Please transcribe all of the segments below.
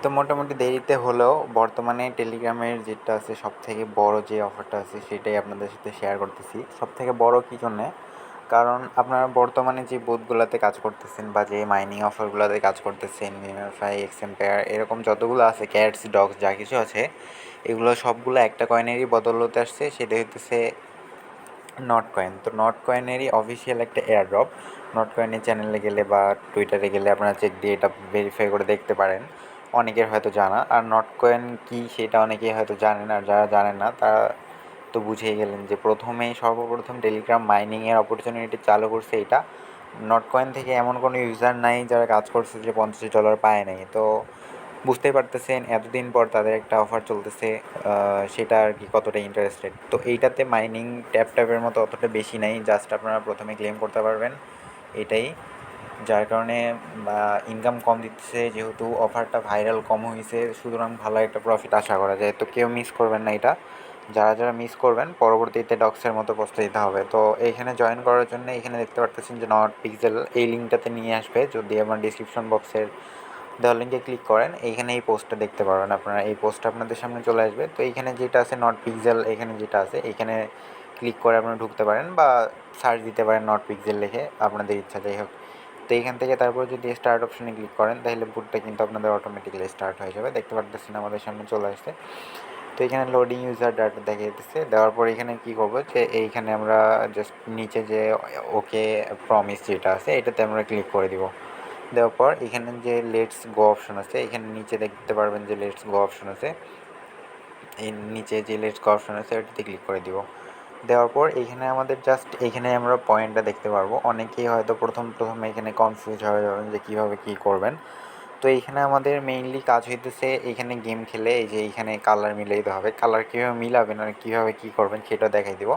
তো মোটামুটি দেরিতে হলেও বর্তমানে টেলিগ্রামের যেটা আছে সবথেকে বড় যে অফারটা আছে সেটাই আপনাদের সাথে শেয়ার করতেছি। সবথেকে বড় কী জন্যে? কারণ আপনারা বর্তমানে যে বুথগুলাতে কাজ করতেছেন বা যে মাইনিং অফারগুলোতে কাজ করতেছেন, এমএফআই, এক্সএম্পায়ার এরকম যতগুলো আছে, ক্যাটস, ডগস যা কিছু আছে, এগুলো সবগুলো একটা কয়েনেরই বদৌলতে আসছে, সেটা হইতেছে নট কয়েন। তো নট কয়েনেরই অফিসিয়াল একটা এয়ারড্রপ। নট কয়েনের চ্যানেলে গেলে বা টুইটারে গেলে আপনারা চেক দিয়ে এটা ভেরিফাই করে দেখতে পারেন। অনেকের হয়তো জানা, আর নট কয়েন কী সেটা অনেকেই হয়তো জানেন, আর যারা জানেন না তারা তো বুঝেই গেলেন যে সর্বপ্রথম টেলিগ্রাম মাইনিংয়ের অপরচুনিটি চালু করছে এটা। নট কয়েন থেকে এমন কোনো ইউজার নাই যারা কাজ করছে যে $50 পায় নাই। তো বুঝতেই পারতেছেন এতদিন পর তাদের একটা অফার চলতেছে, সেটা আর কি কতটা ইন্টারেস্টেড। তো এইটাতে মাইনিং ট্যাপের মতো অতটা বেশি নাই, জাস্ট আপনারা প্রথমে ক্লেম করতে পারবেন এটাই। যার কারণে ইনকাম কম দিচ্ছে, যেহেতু অফারটা ভাইরাল কম হয়েছে, সুতরাং ভালো একটা প্রফিট আশা করা যায়। তো কেউ মিস করবেন না এটা। যারা যারা মিস করবেন পরবর্তীতে ডক্সের মতো পস্তাইতে হবে। তো এইখানে জয়েন করার জন্য এখানে দেখতে পারতেছেন যে নট পিক্সেল এই লিঙ্কটাতে নিয়ে আসবে। যদি আমার ডিসক্রিপশন বক্সের দেওয়ার লিঙ্কে ক্লিক করেন, এইখানে এই পোস্টটা দেখতে পারবেন আপনারা। এই পোস্টটা আপনাদের সামনে চলে আসবে। তো এইখানে যেটা আছে নট পিক্সেল, এখানে যেটা আছে এইখানে ক্লিক করে আপনারা ঢুকতে পারেন বা সার্চ দিতে পারেন নট পিক্সেল লিখে, আপনাদের ইচ্ছা যাই হোক। তো এইখান থেকে তারপর যদি স্টার্ট অপশনে ক্লিক করেন তাহলে বুটটা কিন্তু আপনাদের অটোমেটিক্যালি স্টার্ট হয়ে যাবে। দেখতে পারতেছেন আমাদের সামনে চলে আসছে। তো এখানে লোডিং ইউজার ডাটা দেখে দিচ্ছে। দেওয়ার পর এখানে কী করবো যে এইখানে আমরা জাস্ট নিচে যে ওকে প্রমিস যেটা আছে এটাতে আমরা ক্লিক করে দিব। দেওয়ার পর এখানে যে লেটস গো অপশন আছে, এখানে নিচে দেখতে পারবেন যে লেটস গো অপশন আছে, এই নিচে যে লেটস গো অপশন আছে ওটাতে ক্লিক করে দিব। দেওয়ার পর এখানে আমাদের জাস্ট এখানে আমরা পয়েন্টটা দেখতে পারবো। অনেকেই হয়তো প্রথম এখানে কনফিউজ হয়ে যাবেন যে কীভাবে কী করবেন। তো এইখানে আমাদের মেইনলি কাজ হইতেছে এখানে গেম খেলে এই যে এইখানে কালার মিলাইতে হবে। কালার কীভাবে মিলাবেন আর কীভাবে কী করবেন সেটা দেখাই দেবো।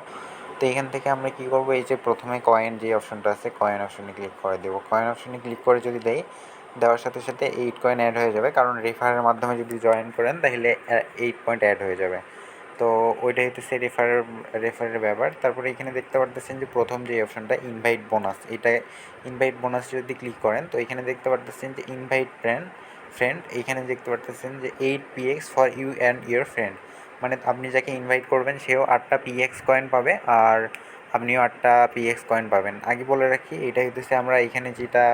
তো এখান থেকে আমরা কী করবো, এই যে প্রথমে কয়েন যে অপশনটা আছে কয়েন অপশনে ক্লিক করে দেবো। কয়েন অপশনে ক্লিক করে যদি দেই, দেওয়ার সাথে সাথে 8 কয়েন অ্যাড হয়ে যাবে, কারণ রেফারের মাধ্যমে যদি জয়েন করেন তাহলে 8 পয়েন্ট অ্যাড হয়ে যাবে। তো ওইটাই হইতেছে রেফারের ব্যাপার। তারপরে এখানে দেখতে পারতেছেন যে প্রথম যে অপশনটা ইনভাইট বোনাস, এটা ইনভাইট বোনাস যদি ক্লিক করেন তো এখানে দেখতে পারতেছেন যে ইনভাইট ফ্রেন্ড, এইখানে দেখতে পারতেছেন যে 8 PX for you and your friend. মানে আপনি যাকে ইনভাইট করবেন সেও 8টা PX কয়েন পাবে, আর আপনিও 8টা PX কয়েন পাবেন। আগে বলে রাখি এটা হইতেছে আমরা এখানে যেটা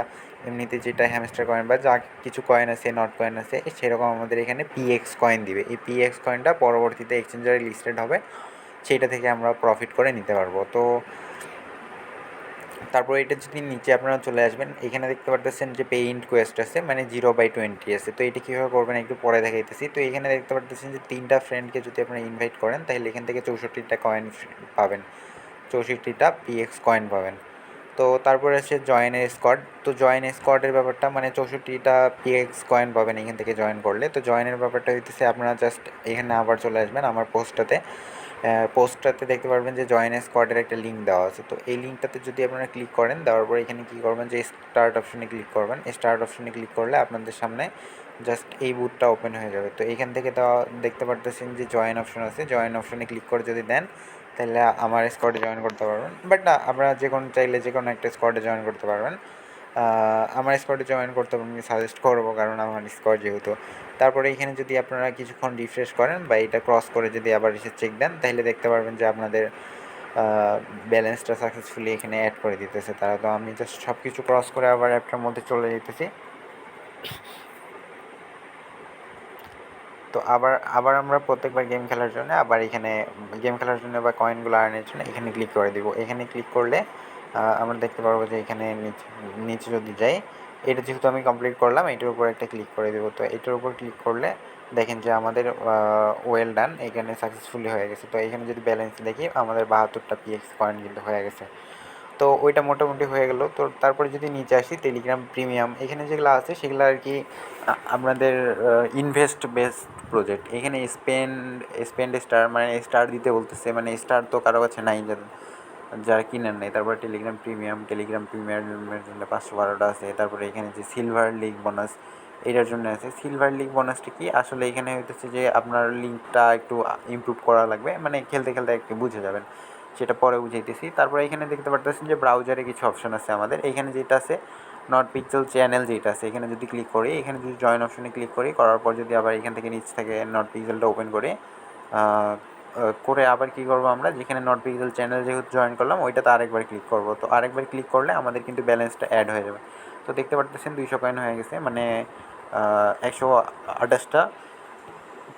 এমনিতে যেটা হ্যামস্টার কয়েন বা যা কিছু কয়েন আছে, নট কয়েন আছে, সেরকম আমাদের এখানে PX কয়েন দিবে। এই PX কয়েনটা পরবর্তীতে এক্সচেঞ্জারে লিস্টেড হবে, সেইটা থেকে আমরা প্রফিট করে নিতে পারবো। তো তারপর এটা যদি নিচে আপনারা চলে আসবেন, এখানে দেখতে পারতেছেন যে পে ইন কোয়েস্ট আছে, মানে 0/20 আছে। তো এটা কীভাবে করবেন একটু পরে দেখাইতেছি। তো এখানে দেখতে পারতেছেন যে 3টা ফ্রেন্ডকে যদি আপনারা ইনভাইট করেন তাহলে এখান থেকে 64টা কয়েন পাবেন, 64টা PX কয়েন পাবেন। তো তারপরে আছে জয়েনের স্কোয়াড। তো জয়েন স্কোয়াডের ব্যাপারটা মানে 64টা PX কয়েন পাবেন এখান থেকে জয়েন করলে। তো জয়েনের ব্যাপারটা হইতেছে আপনারা জাস্ট এখানে আবার চলে আসবেন আমার পোস্টটাতে দেখতে পারবেন যে জয়েন স্কোয়াডের একটা লিঙ্ক দেওয়া আছে। তো এই লিঙ্কটাতে যদি আপনারা ক্লিক করেন, দেওয়ার পর এখানে কী করবেন যে স্টার্ট অপশনে ক্লিক করবেন। স্টার্ট অপশনে ক্লিক করলে আপনাদের সামনে জাস্ট এই বুথটা ওপেন হয়ে যাবে। তো এইখান থেকে দেখতে পারতেছেন যে জয়েন অপশন আছে, জয়েন অপশনে ক্লিক করে যদি দেন তাহলে আমার স্কোয়াডে জয়েন করতে পারবেন। বাট না, আপনারা চাইলে যে কোনো একটা স্কোয়াডে জয়েন করতে পারবেন। আমার স্কোয়াডে জয়েন করতে আমি সাজেস্ট করবো, কারণ আমার স্কোয়াড যেহেতু। তারপরে এখানে যদি আপনারা কিছুক্ষণ রিফ্রেশ করেন বা এটা ক্রস করে যদি আবার এসে চেক দেন তাহলে দেখতে পারবেন যে আপনাদের ব্যালেন্সটা সাকসেসফুলি এখানে অ্যাড করে দিতেছে তারা। তো আমি জাস্ট সব কিছু ক্রস করে আবার অ্যাপটার মধ্যে চলে যেতেছি। তো আবার আমরা প্রত্যেকবার গেম খেলার জন্য বা কয়েনগুলো আর্নের জন্য এখানে ক্লিক করে দিব। এখানে ক্লিক করলে আমরা দেখতে পারবো যে এখানে নিচে যদি যাই, এটা যেহেতু আমি কমপ্লিট করলাম, এটার উপর একটা ক্লিক করে দেবো। তো এটার উপর ক্লিক করলে দেখেন যে আমাদের ওয়েল ডান এখানে সাকসেসফুলি হয়ে গেছে। তো এখানে যদি ব্যালেন্স দেখি আমাদের 72টা PX কয়েন কিন্তু হয়ে গেছে। তো ওইটা মোটামুটি হয়ে গেল। তো তারপরে যদি নিচে আসি টেলিগ্রাম প্রিমিয়াম, এখানে যেগুলো আছে সেগুলো আর কি আপনাদের ইনভেস্ট বেসড প্রজেক্ট। এখানে স্পেন্ড স্টার, মানে স্টার দিতে বলতেছে, মানে স্টার তো কারো কাছে নাই যারা কিনেন নাই। তারপরে টেলিগ্রাম প্রিমিয়ামের জন্য 512টা আছে। তারপরে এখানে যে সিলভার লিগ বোনাস এটার জন্য আছে। সিলভার লিগ বোনাসটা কি আসলে এখানে হইতেছে যে আপনার লিঙ্কটা একটু ইমপ্রুভ করা লাগবে, মানে খেলতে খেলতে একটু বুঝে যাবেন, সেটা পরে বুঝাইতেছি। তারপরে এখানে দেখতে পারতেছেন যে ব্রাউজারে কিছু অপশন আছে আমাদের। এখানে যেটা আছে নট পিক্সেল চ্যানেল যেটা আছে এখানে যদি ক্লিক করি, এখানে যদি জয়েন অপশনে ক্লিক করি, করার পর যদি আবার এখান থেকে নিচ থেকে নট পিক্সেলটা ওপেন করে করে আবার কী করবো আমরা, যেখানে নট পিক্সেল চ্যানেল যেহেতু জয়েন করলাম ওইটাতে আরেকবার ক্লিক করবো। তো আরেকবার ক্লিক করলে আমাদের কিন্তু ব্যালেন্সটা অ্যাড হয়ে যাবে। তো দেখতে পারতেছেন 200 কয়েন হয়ে গেছে, মানে 128টা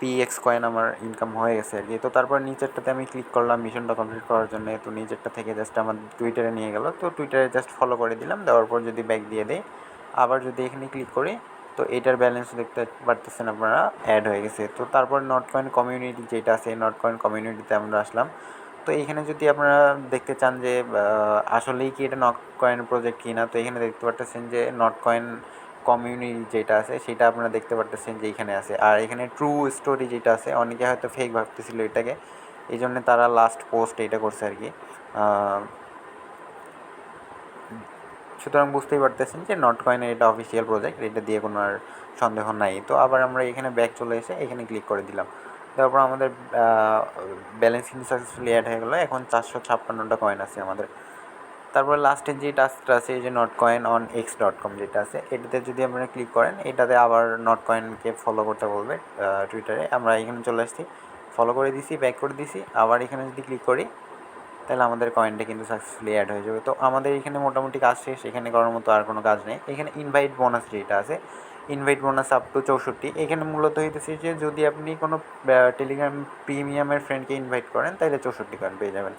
পিএক্স কয়েন আমার ইনকাম হয়ে গেছে আর কি। তো তারপর নিচেরটাতে আমি ক্লিক করলাম মিশনটা কমপ্লিট করার জন্য। তো নিচেরটা থেকে জাস্ট আমার টুইটারে নিয়ে গেল, তো টুইটারে জাস্ট ফলো করে দিলাম। দেওয়ার পর যদি ব্যাক দিয়ে দেয়, আবার যদি এখানে ক্লিক করি, তো এটার ব্যালেন্স দেখতে পারতেছেন আপনারা অ্যাড হয়ে গেছে। তো তারপর নট কয়েন কমিউনিটি যেটা আছে, নট কয়েন কমিউনিটিতে আমরা আসলাম। তো এইখানে যদি আপনারা দেখতে চান যে আসলেই কি এটা নট কয়েন প্রজেক্ট কি না, তো এখানে দেখতে পারতেছেন যে নট কয়েন কমিউনিটি যেটা আছে সেটা আপনারা দেখতে পারতেছেন যে এখানে আছে। আর এখানে ট্রু স্টোরি যেটা আছে, অনেকে হয়তো ফেক ভাবতেছিল এটাকে, এই জন্য তারা লাস্ট পোস্ট এটা করছে আর কি। সুতরাং বুঝতেই পারতেছেন যে নট কয়েনের এটা অফিসিয়াল প্রজেক্ট, এটা দিয়ে কোনো আর সন্দেহ নাই। তো আবার আমরা এখানে ব্যাক চলে এসে এখানে ক্লিক করে দিলাম। তারপর আমাদের ব্যালেন্স কিন্তু সাকসেসফুলি অ্যাড হয়ে গেলো। এখন 456টা কয়েন আছে আমাদের। তারপরে লাস্টের যে টাস্কটা আছে, এই যে নট কয়েন অন x.com যেটা আছে, এটাতে যদি আপনারা ক্লিক করেন, এটাতে আবার নট কয়েনকে ফলো করতে বলবে টুইটারে। আমরা এখানে চলে আসছি, ফলো করে দিছি, ব্যাক করে দিছি। আবার এখানে যদি ক্লিক করি, তাহলে আমাদের কয়েনটা কিন্তু সাকসেসফুলি অ্যাড হয়ে যাবে। তো আমাদের এখানে মোটামুটি কাজ শেষ, এখানে করার মতো আর কোনো কাজ নেই। এখানে ইনভাইট বোনাস যেটা আছে, ইনভাইট বোনাস আপ টু 64, এখানে মূলত হইতেছে যে যদি আপনি কোনো টেলিগ্রাম প্রিমিয়ামের ফ্রেন্ডকে ইনভাইট করেন, তাহলে 64 কয়েন পেয়ে যাবেন।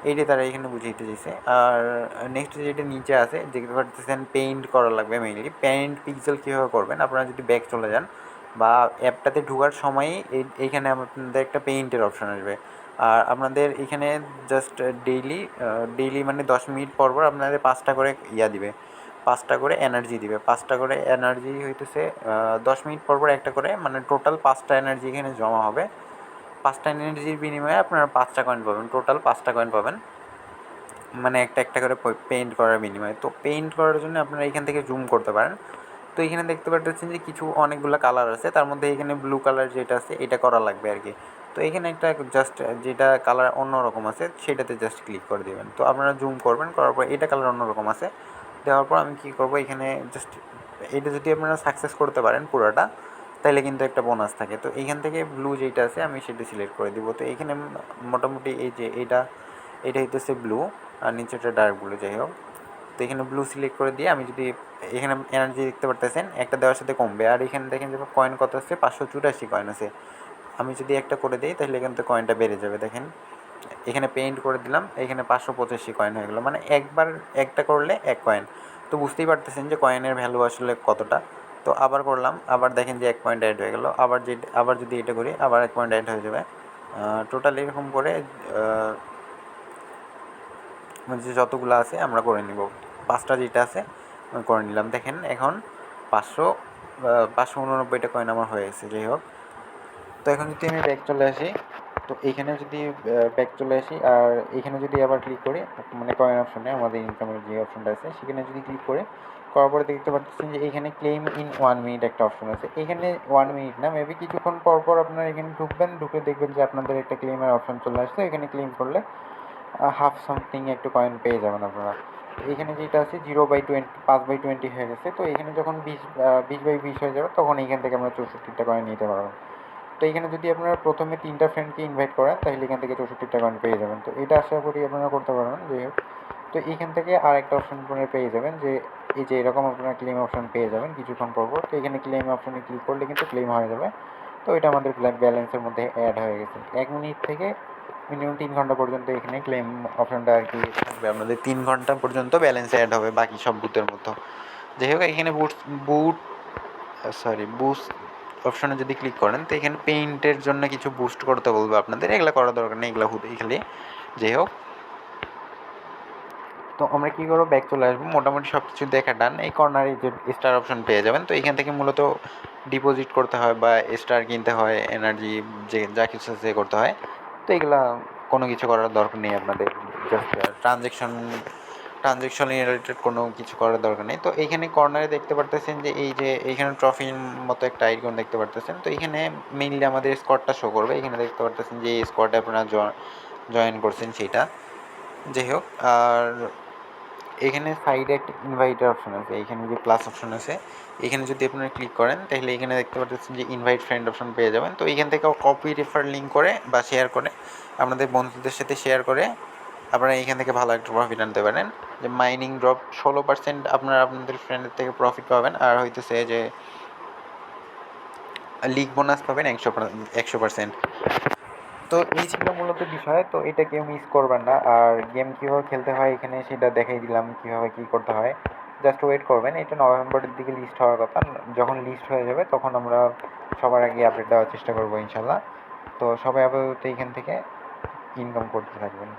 এইটাই তারা এখানে বুঝিয়ে দিয়েছে। আর নেক্সট যেটা নিচে আছে, দেখতে পাচ্ছেন পেইন্ট করা লাগবে মেইনলি। পেইন্ট পিক্সেল কীভাবে করবেন, আপনারা যদি ব্যাক চলে যান বা অ্যাপটাতে ঢোকার সময়ই এইখানে আপনাদের একটা পেইন্টের অপশন আসবে। আর আপনাদের এখানে জাস্ট ডেইলি মানে 10 মিনিট পর পর আপনাদের 5টা করে দিবে, 5টা করে এনার্জি দিবে। 5টা করে এনার্জি হইতেছে 10 মিনিট পর পর একটা করে, মানে টোটাল 5টা এনার্জি এখানে জমা হবে। 5টা এনার্জির বিনিময়ে আপনারা 5টা কয়েন পাবেন, টোটাল 5টা কয়েন পাবেন, মানে একটা একটা করে পেইন্ট করার বিনিময়ে। তো পেইন্ট করার জন্য আপনারা এখান থেকে জুম করতে পারেন। তো এখানে দেখতে পাচ্ছেন যে কিছু অনেকগুলো কালার আছে, তার মধ্যে এখানে ব্লু কালার যেটা আছে এটা করা লাগবে আর কি। তো এখানে একটা জাস্ট যেটা কালার অন্যরকম আছে সেটাতে জাস্ট ক্লিক করে দেবেন। তো আপনারা জুম করবেন, করার পর এটা কালার অন্যরকম আছে, দেওয়ার পর আমি কী করবো, এখানে জাস্ট এটা যদি আপনারা সাকসেস করতে পারেন পুরোটা, তাহলে কিন্তু একটা বোনাস থাকে। তো এইখান থেকে ব্লু যেটা আছে আমি সেটা সিলেক্ট করে দিব। তো এখানে মোটামুটি এই যে এটা হইতেছে ব্লু, আর নিচেটা ডার্ক ব্লু, যাই হোক। তো এখানে ব্লু সিলেক্ট করে দিয়ে আমি যদি এখানে এনার্জি দেখতে পারতেছেন একটা দেওয়ার সাথে কমবে। আর এখানে দেখেন যে কয়েন কত আছে, 584 কয়েন আছে। আমি যদি একটা করে দিই তাহলে কিন্তু কয়েনটা বেড়ে যাবে। দেখেন এখানে পেইন্ট করে দিলাম, এখানে 585 কয়েন হয়ে গেলো, মানে একবার একটা করলে 1 কয়েন। তো বুঝতেই পারতেছেন যে কয়েনের ভ্যালু আসলে কতটা। তো আবার করলাম, আবার দেখেন যে 1 পয়েন্ট অ্যাড হয়ে গেলো। আবার যদি এটা করি, আবার 1 পয়েন্ট অ্যাড হয়ে যাবে। টোটাল এরকম করে মানে যে যতগুলো আছে আমরা করে নিব। 5টা যেটা আছে করে নিলাম। দেখেন এখন 589টা কয়েন আমার হয়ে গেছে, যাই হোক। তো এখন যদি আমি ব্যাক চলে আসি, তো এইখানে যদি ব্যাক চলে আসি আর এখানে যদি আবার ক্লিক করি, মানে কয়েন অপশনে আমাদের ইনকামের যে অপশনটা আছে সেখানে যদি ক্লিক করে করার পরে দেখতে পাচ্ছেন যে এইখানে ক্লেম ইন 1 মিনিট একটা অপশন আছে। এখানে 1 মিনিট না, মেবি কিছুক্ষণ পর পর আপনারা এখানে ঢুকবেন, ঢুকে দেখবেন যে আপনাদের একটা ক্লেমের অপশন চলে আসছে। এখানে ক্লেম করলে হাফ সামথিং একটু কয়েন পেয়ে যাবেন আপনারা। এখানে যেটা আছে 0/20, 5/20 হয়ে গেছে। তো এখানে যখন 20/20 হয়ে যাবে তখন এইখান থেকে আমরা 64টা কয়েন নিতে পারবেন। তো এখানে যদি আপনারা প্রথমে 3টা ফ্রেন্ডকে ইনভাইট করেন তাহলে এখান থেকে 64টা কয়েন পেয়ে যাবেন। তো এটা আশা করি আপনারা করতে পারবেন, যাই হোক। তো এইখান থেকে আর একটা অপশন আপনারা পেয়ে যাবেন, যে এই যে এরকম আপনারা ক্লেম অপশন পেয়ে যাবেন কিছুক্ষণ পর পর। তো এখানে ক্লেম অপশনে ক্লিক করলে কিন্তু ক্লেম হয়ে যাবে। তো এটা আমাদের ব্যালেন্সের মধ্যে অ্যাড হয়ে গেছে। 1 মিনিট থেকে মিনিমাম 3 ঘন্টা পর্যন্ত এখানে ক্লেম অপশনটা আর কি থাকবে। আপনাদের 3 ঘন্টা পর্যন্ত ব্যালেন্স অ্যাড হবে বাকি সব বুথের মতো। যাই হোক, এখানে বুস্ট অপশনে যদি ক্লিক করেন, তো এখানে পেইন্টের জন্য কিছু বুস্ট করতে বলবে আপনাদের, এগুলো করার দরকার নেই, এগুলো হুদেই খালি। যাই হোক, তো আমরা কী করবো, ব্যাক চলে আসবো। মোটামুটি সব কিছু দেখা ডান। এই কর্নারে যে স্টার অপশন পেয়ে যাবেন। তো এখান থেকে মূলত ডিপোজিট করতে হয় বা স্টার কিনতে হয়, এনার্জি যে যা কিছু আছে করতে হয়। তো এগুলা কোনো কিছু করার দরকার নেই আপনাদের, জাস্ট ট্রানজ্যাকশন রিলেটেড কোনো কিছু করার দরকার নেই। তো এইখানে কর্নারে দেখতে পারতেছেন যে এই যে এইখানে ট্রফির মতো একটা আইকন দেখতে পারতেছেন। তো এখানে মেইনলি আমাদের স্কোয়াডটা শো করবে। এখানে দেখতে পারতেছেন যে এই স্কোয়াডে আপনারা জয়েন করছেন সেইটা, যাই হোক। আর এখানে সাইডে একটা ইনভাইটের অপশন আছে, এখানে যে প্লাস অপশন আছে এখানে যদি আপনারা ক্লিক করেন তাহলে এখানে দেখতে পাচ্ছেন যে ইনভাইট ফ্রেন্ড অপশন পেয়ে যাবেন। তো এখান থেকে কপি রেফার লিঙ্ক করে বা শেয়ার করে আপনাদের বন্ধুদের সাথে শেয়ার করে আপনারা এখান থেকে ভালো একটা প্রফিট আনতে পারেন। যে মাইনিং ড্রপ 16% আপনারা আপনাদের ফ্রেন্ডের থেকে প্রফিট পাবেন, আর হইতেছে যে লিগ বোনাস পাবেন 100%। তো এই ছিল মূলত বিষয়। তো এটা কেউ মিস করবেন না। আর গেম কীভাবে খেলতে হয় এখানে সেটা দেখাই দিলাম, কীভাবে কী করতে হয়। জাস্ট ওয়েট করবেন, এটা নভেম্বরের দিকে লিস্ট হওয়ার কথা। যখন লিস্ট হয়ে যাবে তখন আমরা সবার আগে আপডেট দেওয়ার চেষ্টা করবো ইনশাল্লাহ। তো সবাই আপাতত এখান থেকে ইনকাম করতে থাকবেন।